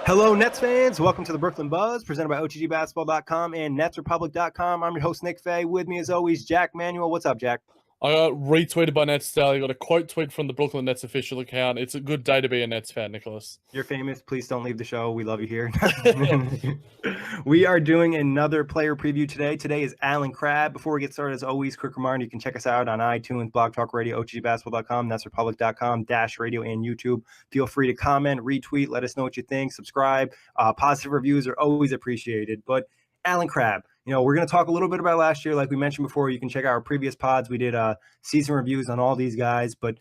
Hello, Nets fans. Welcome to the Brooklyn Buzz, presented by OTGBasketball.com and NetsRepublic.com. I'm your host, Nick Fay. With me, as always, Jac Manuell. What's up, Jac? I got retweeted by Nets Daily. Got a quote tweet from the Brooklyn Nets official account. It's a good day to be a Nets fan, Nicholas. You're famous. Please don't leave the show. We love you here. We are doing another player preview today. Today is Allen Crabbe. Before we get started, as always, quick reminder, you can check us out on iTunes, Blog Talk Radio, OTGBasketball.com, NetsRepublic.com, Dash Radio, and YouTube. Feel free to comment, retweet, let us know what you think, subscribe. Positive reviews are always appreciated. But Allen Crabbe, we're going to talk a little bit about last year. Like we mentioned before, you can check out our previous pods. We did season reviews on all these guys. But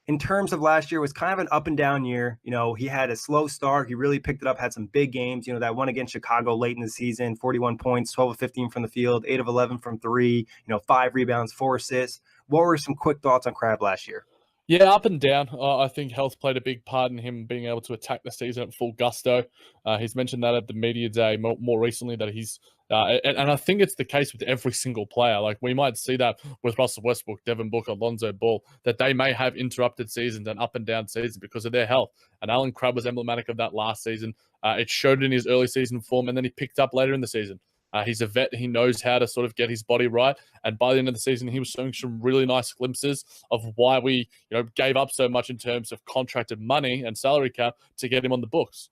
in terms of last year, it was kind of an up and down year. He had a slow start. He really picked it up, had some big games. That one against Chicago late in the season, 41 points, 12 of 15 from the field, 8 of 11 from three, 5 rebounds, 4 assists. What were some quick thoughts on Crabbe last year? Yeah, up and down. I think health played a big part in him being able to attack the season at full gusto. He's mentioned that at the media day more recently, that he's and I think it's the case with every single player. Like, we might see that with Russell Westbrook, Devin Booker, Lonzo Ball, that they may have interrupted seasons and up and down seasons because of their health. And Allen Crabbe was emblematic of that last season. It showed in his early season form, and then he picked up later in the season. He's a vet. He knows how to sort of get his body right. And by the end of the season, he was showing some really nice glimpses of why we, gave up so much in terms of contracted money and salary cap to get him on the books.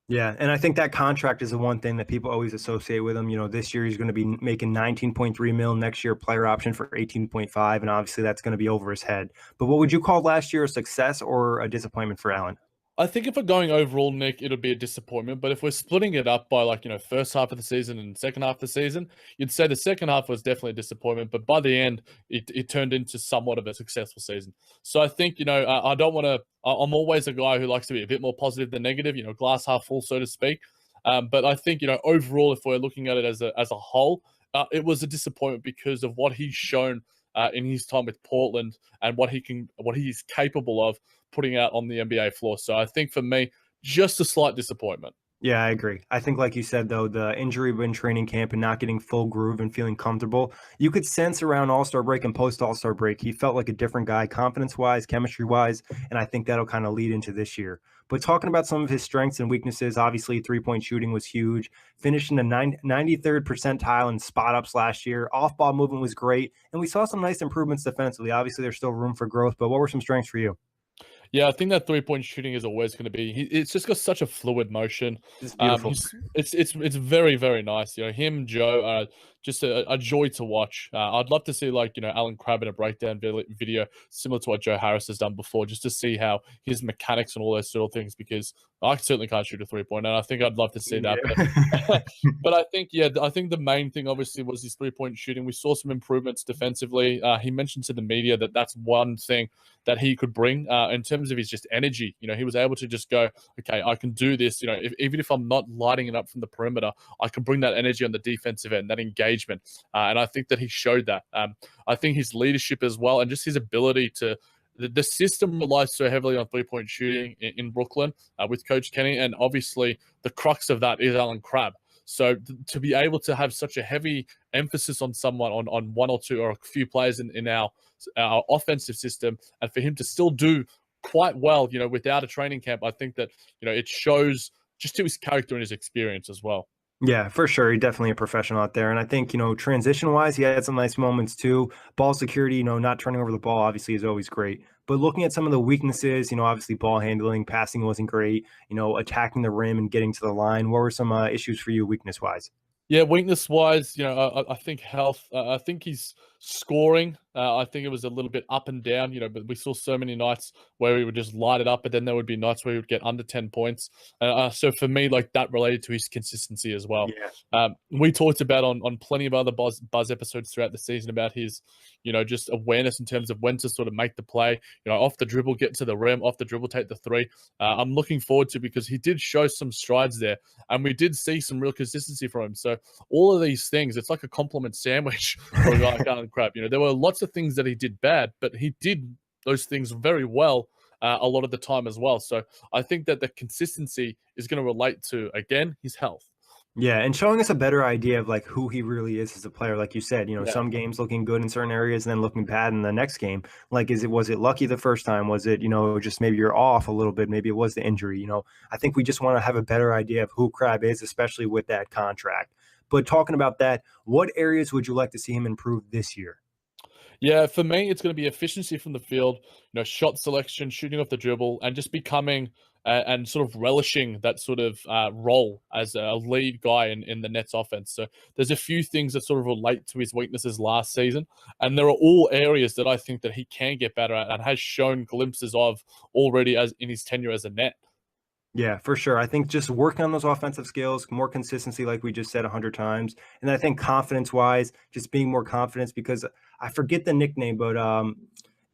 Yeah, and I think that contract is the one thing that people always associate with him. This year he's going to be making $19.3 million. Next year, player option for $18.5, and obviously that's going to be over his head. But what would you call last year a success or a disappointment for Allen? I think if we're going overall, Nick, it'll be a disappointment. But if we're splitting it up by first half of the season and second half of the season, you'd say the second half was definitely a disappointment. But by the end, it turned into somewhat of a successful season. So I think, I don't want to, I'm always a guy who likes to be a bit more positive than negative, glass half full, so to speak. But I think, overall, if we're looking at it as a whole, it was a disappointment because of what he's shown in his time with Portland and what he's capable of putting out on the NBA floor. So I think for me, just a slight disappointment. Yeah, I agree. I think, like you said, though, the injury in training camp and not getting full groove and feeling comfortable, you could sense around All-Star break and post-All-Star break, he felt like a different guy, confidence-wise, chemistry-wise, and I think that'll kind of lead into this year. But talking about some of his strengths and weaknesses, obviously three-point shooting was huge, finished in the 93rd percentile in spot-ups last year. Off-ball movement was great, and we saw some nice improvements defensively. Obviously, there's still room for growth, but what were some strengths for you? Yeah, I think that three-point shooting is always going to be. It's just got such a fluid motion. It's beautiful. It's very, very nice. Him, Joe, are just a joy to watch. I'd love to see Allen Crabbe in a breakdown video similar to what Joe Harris has done before, just to see how his mechanics and all those sort of things. Because I certainly can't shoot a three-point, and I think I'd love to see that. Yeah. But I think the main thing obviously was his three-point shooting. We saw some improvements defensively. He mentioned to the media that that's one thing that he could bring in terms of his just energy. He was able to just go, okay, I can do this. Even if I'm not lighting it up from the perimeter, I can bring that energy on the defensive end, that engagement. And I think that he showed that. I think his leadership as well, and just his ability to. The system relies so heavily on three-point shooting in Brooklyn with Coach Kenny, and obviously the crux of that is Allen Crabbe. So to be able to have such a heavy emphasis on someone, on one or two or a few players in our offensive system, and for him to still do quite well, without a training camp, I think that, it shows just to his character and his experience as well. Yeah, for sure. He's definitely a professional out there. And I think, transition-wise, he had some nice moments too. Ball security, not turning over the ball, obviously, is always great. But looking at some of the weaknesses, obviously ball handling, passing wasn't great, attacking the rim and getting to the line. What were some issues for you weakness-wise? Yeah, weakness-wise, I think health. I think he's scoring. I think it was a little bit up and down, but we saw so many nights where he would just light it up, but then there would be nights where he would get under 10 points. So for me, that related to his consistency as well. Yeah. We talked about on plenty of other buzz episodes throughout the season about his, just awareness in terms of when to sort of make the play, off the dribble, get to the rim, off the dribble, take the three. I'm looking forward to, because he did show some strides there, and we did see some real consistency from him. So all of these things, it's like a compliment sandwich for a guy like Allen Crabbe. There were lots of things that he did bad, but he did those things very well a lot of the time as well. So I think that the consistency is going to relate to, again, his health. Yeah, and showing us a better idea of like who he really is as a player, like you said, Yeah. some games looking good in certain areas and then looking bad in the next game. Like, was it lucky the first time? Was it, just maybe you're off a little bit? Maybe it was the injury. I think we just want to have a better idea of who Crab is, especially with that contract. But talking about that, what areas would you like to see him improve this year? Yeah, for me, it's going to be efficiency from the field, shot selection, shooting off the dribble, and just becoming and sort of relishing that sort of role as a lead guy in the Nets offense. So there's a few things that sort of relate to his weaknesses last season, and there are all areas that I think that he can get better at and has shown glimpses of already as in his tenure as a Net. Yeah, for sure. I think just working on those offensive skills, more consistency, like we just said 100 times, and I think confidence-wise, just being more confident because I forget the nickname, but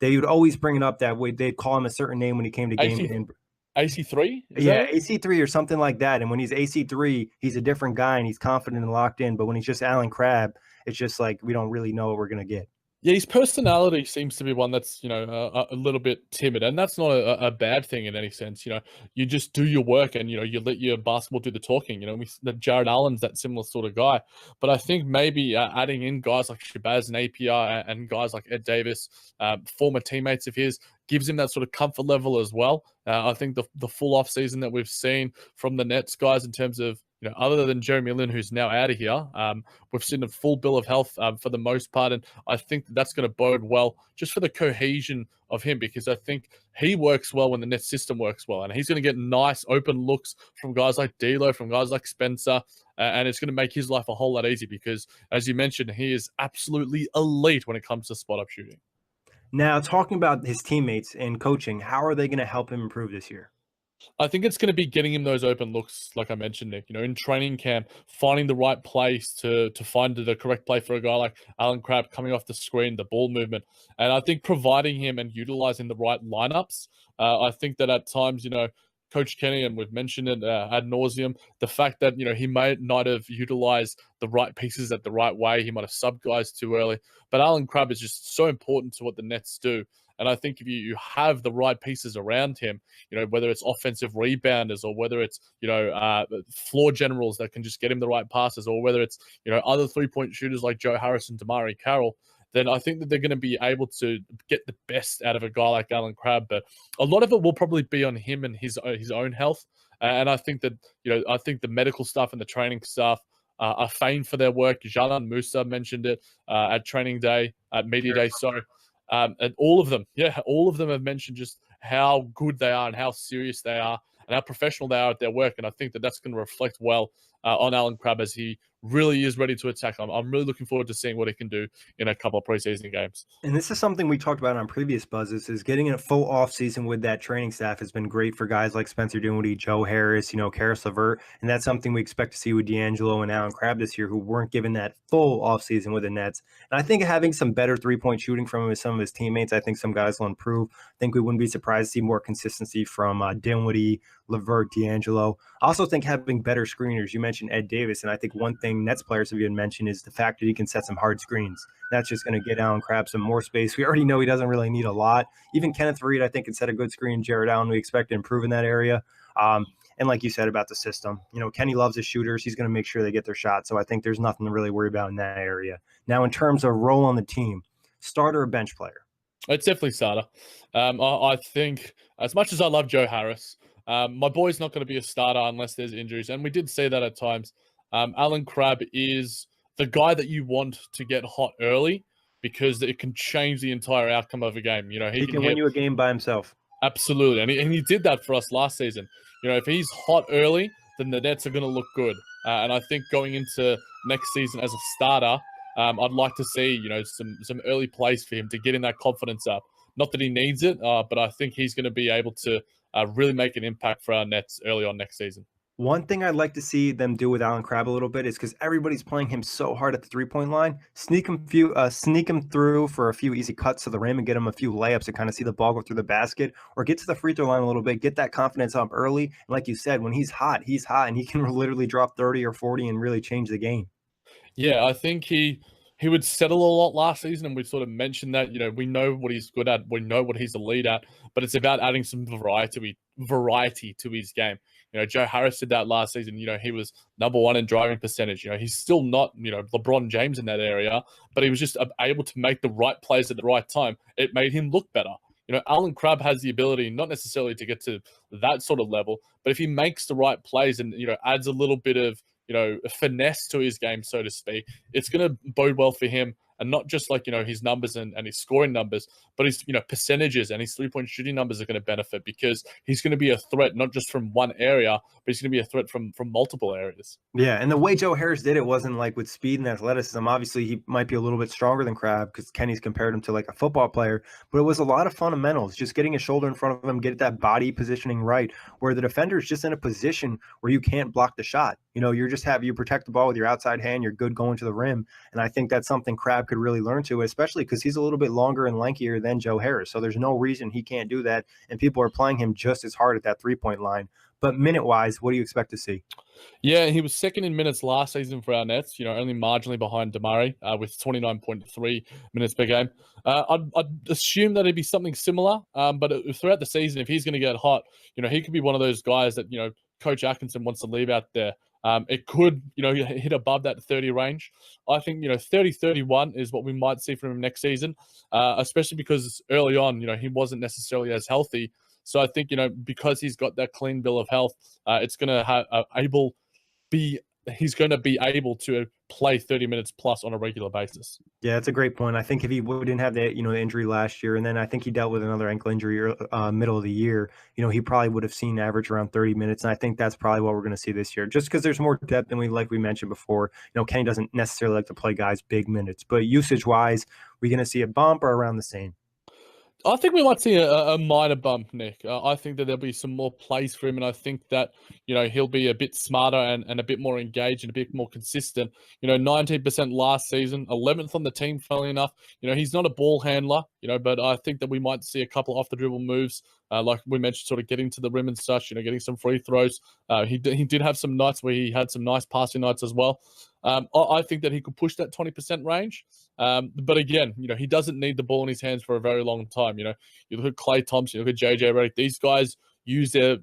they would always bring it up that way. They'd call him a certain name when he came to game AC, day. AC3, is that Yeah, it? AC3 or something like that. And when he's AC3, he's a different guy and he's confident and locked in. But when he's just Allen Crabbe, it's just like we don't really know what we're gonna get. Yeah, his personality seems to be one that's, a little bit timid, and that's not a bad thing in any sense. You just do your work, and you let your basketball do the talking. That Jared Allen's that similar sort of guy, but I think maybe adding in guys like Shabazz and APR and guys like Ed Davis, former teammates of his, gives him that sort of comfort level as well. I think the full off season that we've seen from the Nets guys in terms of other than Jeremy Lin, who's now out of here, we've seen a full bill of health for the most part, and I think that's going to bode well just for the cohesion of him because I think he works well when the net system works well, and he's going to get nice open looks from guys like D'Lo, from guys like Spencer, and it's going to make his life a whole lot easier because, as you mentioned, he is absolutely elite when it comes to spot up shooting. Now, talking about his teammates and coaching, how are they gonna help him improve this year? I think it's going to be getting him those open looks, like I mentioned, Nick. In training camp, finding the right place to find the correct play for a guy like Allen Crabbe coming off the screen, the ball movement, and I think providing him and utilizing the right lineups. I think that at times, Coach Kenny, and we've mentioned it ad nauseum, the fact that he might not have utilized the right pieces at the right way, he might have subbed guys too early. But Allen Crabbe is just so important to what the Nets do. And I think if you have the right pieces around him, whether it's offensive rebounders or whether it's, floor generals that can just get him the right passes or whether it's, other 3-point shooters like Joe Harris and Damari Carroll, then I think that they're going to be able to get the best out of a guy like Allen Crabbe. But a lot of it will probably be on him and his own health. And I think that, I think the medical stuff and the training staff are famed for their work. Jalan Musa mentioned it at training day, at media day. So and all of them, yeah, all of them have mentioned just how good they are and how serious they are and how professional they are at their work. And I think that that's going to reflect well on Allen Crabbe as he really is ready to attack. I'm really looking forward to seeing what he can do in a couple of preseason games. And this is something we talked about on previous buzzes is getting a full off season with that training staff has been great for guys like Spencer Dinwiddie, Joe Harris, Karis LeVert. And that's something we expect to see with D'Angelo and Allen Crabbe this year, who weren't given that full off season with the Nets. And I think having some better 3-point shooting from him with some of his teammates, I think some guys will improve. I think we wouldn't be surprised to see more consistency from Dinwiddie, LeVert, D'Angelo. I also think having better screeners. You mentioned Ed Davis, and I think one thing Nets players have even mentioned is the fact that he can set some hard screens. That's just going to get Allen Crabbe some more space. We already know he doesn't really need a lot. Even Kenneth Reed, I think, can set a good screen. Jared Allen, we expect to improve in that area. And like you said about the system, Kenny loves his shooters. He's going to make sure they get their shot. So I think there's nothing to really worry about in that area. Now, in terms of role on the team, starter or bench player? It's definitely starter. I think as much as I love Joe Harris, my boy's not going to be a starter unless there's injuries. And we did see that at times. Allen Crabbe is the guy that you want to get hot early because it can change the entire outcome of a game. He He can can win hit you a game by himself. absolutely. And he did that for us last season. If he's hot early, then the Nets are going to look good. And I think going into next season as a starter, I'd like to see, some early plays for him to get in that confidence up. Not that he needs it, but I think he's going to be able to really make an impact for our Nets early on next season. One thing I'd like to see them do with Allen Crabbe a little bit is because everybody's playing him so hard at the 3-point line, sneak him through for a few easy cuts to the rim and get him a few layups to kind of see the ball go through the basket, or get to the free throw line a little bit, get that confidence up early. And like you said, when he's hot, and he can literally drop 30 or 40 and really change the game. Yeah, I think he would settle a lot last season, and we sort of mentioned that. We know what he's good at, we know what he's a lead at, but it's about adding some variety to his game. Joe Harris did that last season. He was number one in driving percentage. He's still not LeBron James in that area, but he was just able to make the right plays at the right time. It made him look better. Allen Crabbe has the ability not necessarily to get to that sort of level, but if he makes the right plays and adds a little bit of finesse to his game, so to speak, it's going to bode well for him. And not just his numbers and his scoring numbers, but his percentages and his 3-point shooting numbers are going to benefit, because he's going to be a threat not just from one area, but he's going to be a threat from multiple areas. Yeah, and the way Joe Harris did it wasn't like with speed and athleticism. Obviously, he might be a little bit stronger than Crabbe because Kenny's compared him to like a football player, but it was a lot of fundamentals, just getting his shoulder in front of him, get that body positioning right, where the defender is just in a position where you can't block the shot. You protect the ball with your outside hand, you're good going to the rim. And I think that's something Crabbe could really learn to, especially because he's a little bit longer and lankier than Joe Harris. So there's no reason he can't do that. And people are playing him just as hard at that 3-point line. But minute-wise, what do you expect to see? Yeah, he was second in minutes last season for our Nets, only marginally behind Damari with 29.3 minutes per game. I'd assume that it'd be something similar, but throughout the season, if he's going to get hot, he could be one of those guys that, Coach Atkinson wants to leave out there. It could, hit above that 30 range. I think, 30-31 is what we might see from him next season, especially because early on, he wasn't necessarily as healthy. So I think, because he's got that clean bill of health, it's going to he's going to be able to play 30 minutes plus on a regular basis. Yeah, that's a great point. I think if he didn't have that, the injury last year, and then I think he dealt with another ankle injury middle of the year, he probably would have seen average around 30 minutes. And I think that's probably what we're going to see this year, just because there's more depth than we mentioned before. Kenny doesn't necessarily like to play guys big minutes, but usage wise, we're going to see a bump or around the same. I think we might see a minor bump, Nick. I think that there'll be some more plays for him, and I think that, he'll be a bit smarter and a bit more engaged and a bit more consistent. 19% last season, 11th on the team, funnily enough. He's not a ball handler, but I think that we might see a couple off the dribble moves, like we mentioned, sort of getting to the rim and such, getting some free throws. He did have some nights where he had some nice passing nights as well. I think that he could push that 20% range. But again, he doesn't need the ball in his hands for a very long time. You look at Klay Thompson, you look at JJ Redick, these guys use their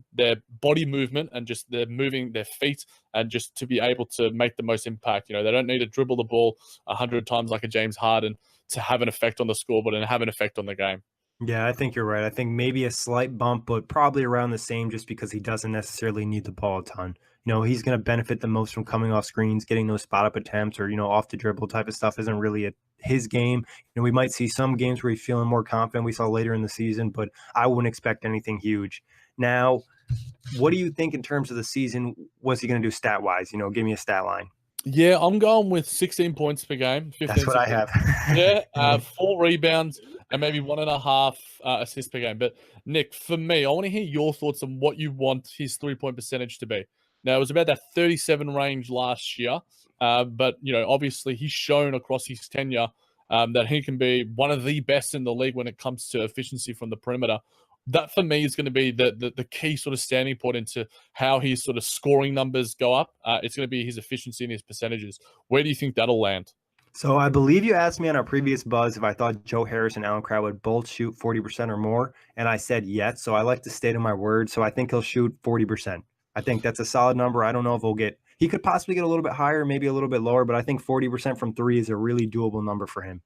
body movement and just they're moving their feet and just to be able to make the most impact. They don't need to dribble the ball 100 times like a James Harden to have an effect on the scoreboard and have an effect on the game. Yeah, I think you're right. I think maybe a slight bump, but probably around the same, just because he doesn't necessarily need the ball a ton. He's going to benefit the most from coming off screens, getting those spot up attempts, or, off the dribble type of stuff isn't really his game. We might see some games where he's feeling more confident. We saw later in the season, but I wouldn't expect anything huge. Now, what do you think in terms of the season? What's he going to do stat wise? Give me a stat line. Yeah, I'm going with 16 points per game. 15, That's what 16. I have. Yeah, 4 rebounds and maybe 1.5 assists per game. But Nick, for me, I want to hear your thoughts on what you want his 3-point percentage to be. Now, it was about that 37 range last year, but obviously he's shown across his tenure that he can be one of the best in the league when it comes to efficiency from the perimeter. That for me is going to be the key sort of standing point into how his sort of scoring numbers go up. It's going to be his efficiency and his percentages. Where do you think that'll land? So I believe you asked me on our previous buzz if I thought Joe Harris and Allen Crabbe would both shoot 40% or more, and I said yes. So I like to stay to my word. So I think he'll shoot 40%. I think that's a solid number. I don't know if he could possibly get a little bit higher, maybe a little bit lower, but I think 40% from three is a really doable number for him.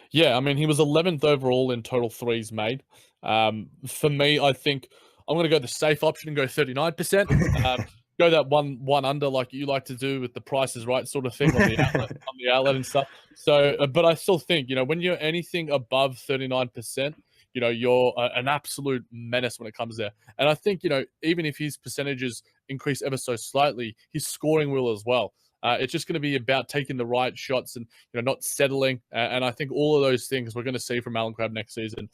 Yeah, I mean, he was 11th overall in total threes made. For me, I think I'm going to go the safe option and go 39%. Go that one under like you like to do with the Price is Right sort of thing on the outlet and stuff. So, but I still think, when you're anything above 39%, you're an absolute menace when it comes there. And I think, even if his percentages increase ever so slightly, his scoring will as well. It's just going to be about taking the right shots and not settling. And I think all of those things we're going to see from Allen Crabbe next season.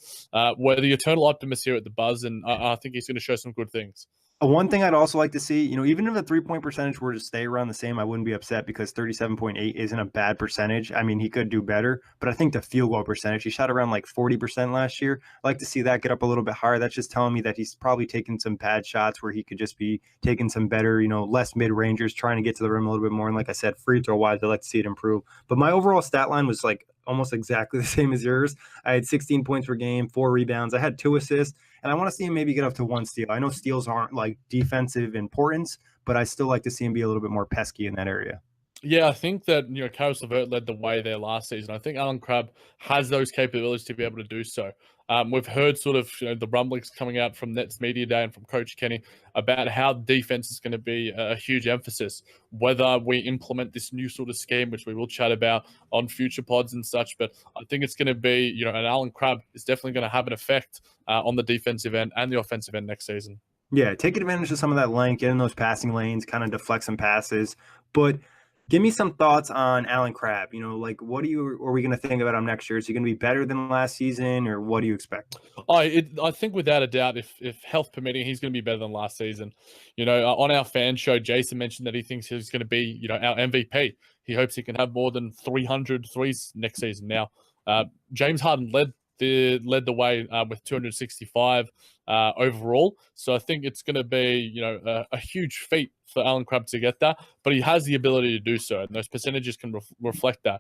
We're the eternal optimist here at the Buzz, and I think he's going to show some good things. One thing I'd also like to see, even if the 3-point percentage were to stay around the same, I wouldn't be upset because 37.8 isn't a bad percentage. I mean, he could do better, but I think the field goal percentage, he shot around like 40% last year. I'd like to see that get up a little bit higher. That's just telling me that he's probably taking some bad shots where he could just be taking some better, less mid-rangers, trying to get to the rim a little bit more. And like I said, free throw wise, I'd like to see it improve. But my overall stat line was like almost exactly the same as yours. I had 16 points per game, 4 rebounds. I had 2 assists. And I want to see him maybe get up to 1 steal. I know steals aren't like defensive importance, but I still like to see him be a little bit more pesky in that area. Yeah, I think that Karis LeVert led the way there last season. I think Allen Crabbe has those capabilities to be able to do so. We've heard sort of the rumblings coming out from Nets Media Day and from Coach Kenny about how defense is going to be a huge emphasis. Whether we implement this new sort of scheme, which we will chat about on future pods and such, but I think it's going to be and Allen Crabbe is definitely going to have an effect on the defensive end and the offensive end next season. Yeah, take advantage of some of that length, get in those passing lanes, kind of deflect some passes, but. Give me some thoughts on Allen Crabbe. Like what are we going to think about him next year? Is he going to be better than last season, or what do you expect? I think without a doubt, if health permitting, he's going to be better than last season. On our fan show, Jason mentioned that he thinks he's going to be, our MVP. He hopes he can have more than 300 threes next season. Now, James Harden led the way with 265 overall. So I think it's going to be, a huge feat for Allen Crabbe to get that, but he has the ability to do so, and those percentages can reflect that.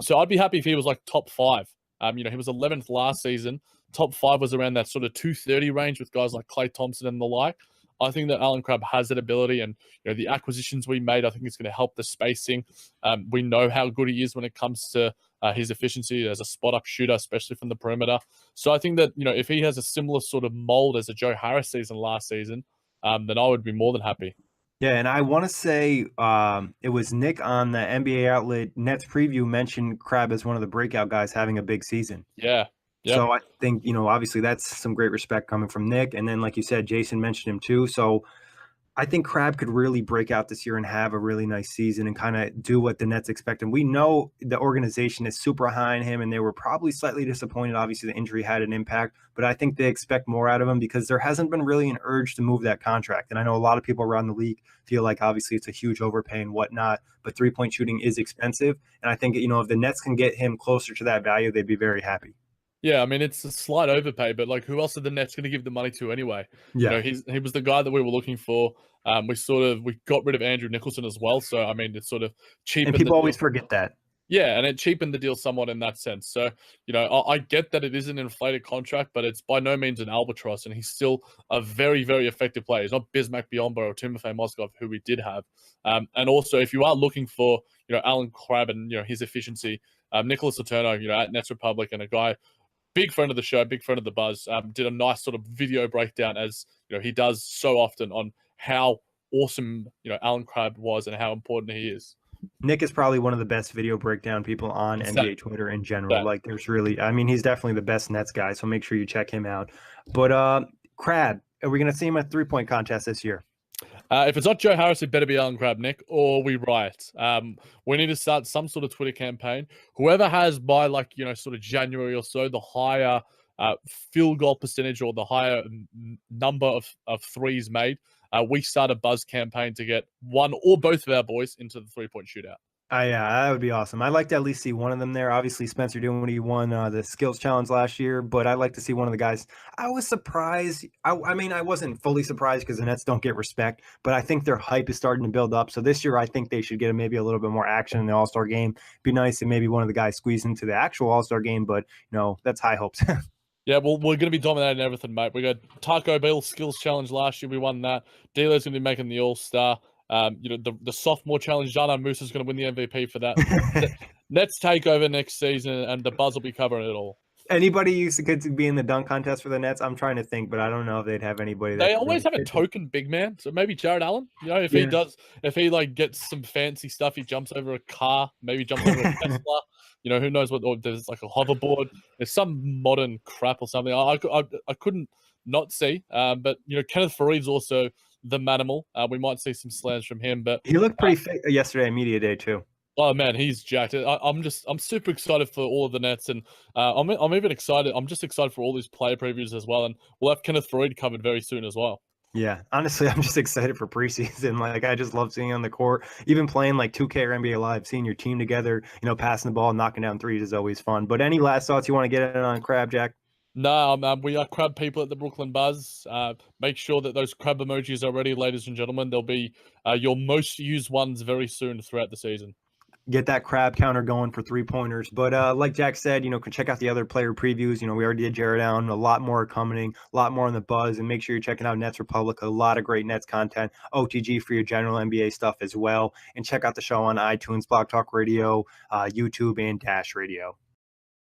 So I'd be happy if he was like top 5. He was 11th last season. Top 5 was around that sort of 230 range with guys like Klay Thompson and the like. I think that Allen Crabbe has that ability, and the acquisitions we made, I think it's going to help the spacing. We know how good he is when it comes to his efficiency as a spot-up shooter, especially from the perimeter. So I think that if he has a similar sort of mold as a Joe Harris season last season, then I would be more than happy. Yeah, and I want to say it was Nick on the NBA outlet Nets preview mentioned Crabbe as one of the breakout guys having a big season. Yeah. Yep. So I think, obviously that's some great respect coming from Nick. And then, like you said, Jason mentioned him too. So I think Crabbe could really break out this year and have a really nice season and kind of do what the Nets expect. And we know the organization is super high on him, and they were probably slightly disappointed. Obviously, the injury had an impact, but I think they expect more out of him because there hasn't been really an urge to move that contract. And I know a lot of people around the league feel like obviously it's a huge overpay and whatnot, but 3-point shooting is expensive. And I think, if the Nets can get him closer to that value, they'd be very happy. Yeah, I mean, it's a slight overpay, but like, who else are the Nets going to give the money to anyway? Yeah. He was the guy that we were looking for. We got rid of Andrew Nicholson as well, so I mean, it's sort of cheapened. And people always forget that. Yeah, and it cheapened the deal somewhat in that sense. So, I get that it is an inflated contract, but it's by no means an albatross, and he's still a very, very effective player. He's not Bismack Biyombo or Timofey Mozgov, who we did have. And also, if you are looking for, Allen Crabbe and, his efficiency, Nicholas Letourneau, at Nets Republic, and a guy, big friend of the show, big friend of the Buzz, did a nice sort of video breakdown, as he does so often, on how awesome Allen Crabbe was and how important he is. Nick is probably one of the best video breakdown people on NBA Twitter in general. Like, he's definitely the best Nets guy, so make sure you check him out. But Crabbe, are we going to see him at 3-point contest this year? If it's not Joe Harris, it better be Allen Crabbe, Nick, or we riot. We need to start some sort of Twitter campaign. Whoever has by sort of January or so, the higher field goal percentage or the higher number of threes made, we start a buzz campaign to get one or both of our boys into the 3-point shootout. Yeah, that would be awesome. I'd like to at least see one of them there. Obviously, Spencer Dinwiddie won the skills challenge last year, but I'd like to see one of the guys. I was surprised. I mean, I wasn't fully surprised because the Nets don't get respect, but I think their hype is starting to build up. So this year, I think they should get maybe a little bit more action in the All-Star game. It'd be nice if maybe one of the guys squeeze into the actual All-Star game, but that's high hopes. Yeah, well, we're going to be dominating everything, mate. We got Taco Bell skills challenge last year. We won that. D'Lo's going to be making the All-Star. The sophomore challenge, Jana Moose is going to win the MVP for that. Nets take over next season, and the Buzz will be covering it all. Anybody used to be in the dunk contest for the Nets? I'm trying to think, but I don't know if they'd have anybody. They always have a token big man, so maybe Jared Allen. If he gets some fancy stuff, he jumps over a car, maybe jumps over a Tesla. Who knows what? Or there's like a hoverboard. There's some modern crap or something. I couldn't not see. But Kenneth Faried's also the manimal. We might see some slams from him, but he looked pretty fit yesterday at media day too. Oh man, he's jacked. I'm super excited for all of the Nets, and I'm even excited. I'm just excited for all these player previews as well, and we'll have Kenneth Faried covered very soon as well. Yeah, honestly, I'm just excited for preseason. Like, I just love seeing on the court, even playing like 2K or NBA Live, seeing your team together, passing the ball, knocking down threes is always fun. But any last thoughts you want to get in on Crab Jack? No, we are crab people at the Brooklyn Buzz. Make sure that those crab emojis are ready, ladies and gentlemen. They'll be your most used ones very soon throughout the season. Get that crab counter going for 3-pointers. But like Jack said, can check out the other player previews. We already did Jared Allen, a lot more coming, a lot more on the Buzz, and make sure you're checking out Nets Republic, a lot of great Nets content, OTG for your general NBA stuff as well. And check out the show on iTunes, Block Talk Radio, YouTube, and Dash Radio.